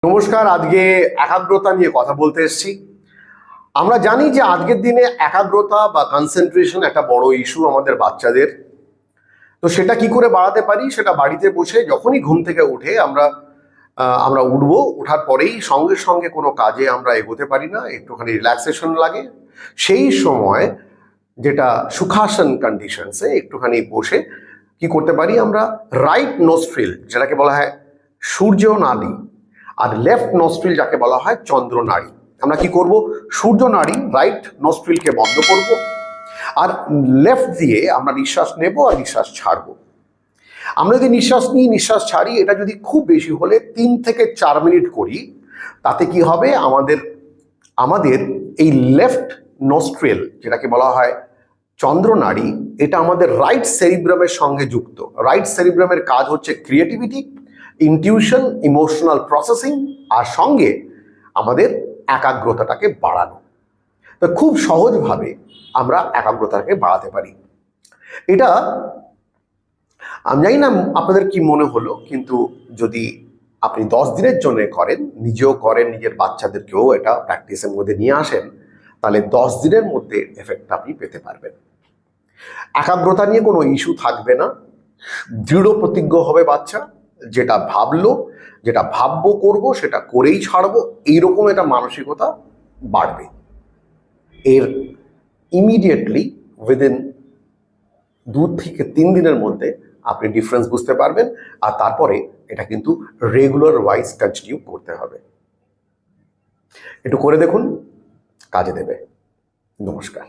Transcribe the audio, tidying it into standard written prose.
নমস্কার। আজকে একাগ্রতা নিয়ে কথা বলতে এসেছি। আমরা জানি যে আজকের দিনে একাগ্রতা বা কনসেন্ট্রেশন একটা বড় ইস্যু আমাদের বাচ্চাদের। তো সেটা কি করে বাড়াতে পারি, সেটা বাড়িতে বসে যখনই ঘুম থেকে উঠে আমরা উঠবো, ওঠার পরেই সঙ্গে সঙ্গে কোনো কাজে আমরা এগোতে পারি না, একটুখানি রিল্যাক্সেশন লাগে। সেই সময় যেটা সুখাসন কন্ডিশনসে একটুখানি বসে কি করতে পারি, আমরা রাইট নোস্ট্রিল যেটাকে বলা হয় সূর্য নাড়ি, আর লেফট নস্ট্রিল যাকে বলা হয় চন্দ্র নাড়ি, আমরা কি করব, সূর্য নাড়ি রাইট নস্ট্রিলকে বন্ধ করব, আর লেফট দিয়ে আমরা নিঃশ্বাস নেব আর নিঃশ্বাস ছাড়ব। আমরা যদি নিঃশ্বাস নিই নিঃশ্বাস ছাড়ি, এটা যদি খুব বেশি হলে 3 থেকে 4 মিনিট করি, তাতে কি হবে, আমাদের এই লেফট নস্ট্রিল যেটাকে বলা হয় চন্দ্র নাড়ি, এটা আমাদের রাইট সেরিব্রামের সঙ্গে যুক্ত। রাইট সেরিব্রামের কাজ হচ্ছে ক্রিয়েটিভিটি, ইনটিউশন, ইমোশনাল প্রসেসিং, আর সঙ্গে আমাদের একাগ্রতাটাকে বাড়ানো। তো খুব সহজভাবে আমরা একাগ্রতাকে বাড়াতে পারি। এটা আমি জানি না আপনাদের কি মনে হলো, কিন্তু যদি আপনি 10 দিনের জন্য করেন, নিজেও করেন, নিজের বাচ্চাদেরকেও এটা প্র্যাকটিসের মধ্যে নিয়ে আসেন, তাহলে 10 দিনের মধ্যে এফেক্টটা আপনি পেতে পারবেন। একাগ্রতা নিয়ে কোনো ইস্যু থাকবে না, দৃঢ় প্রতিজ্ঞ হবে বাচ্চা, যেটা ভাবলো, যেটা ভাববো করব সেটা করেই ছাড়বো, এইরকম একটা মানসিকতা বাড়বে। এর ইমিডিয়েটলি উইদিন 2 থেকে 3 দিনের মধ্যে আপনি ডিফারেন্স বুঝতে পারবেন। আর তারপরে এটা কিন্তু রেগুলার ওয়াইজ কন্টিনিউ করতে হবে। একটু করে দেখুন, কাজে দেবে। নমস্কার।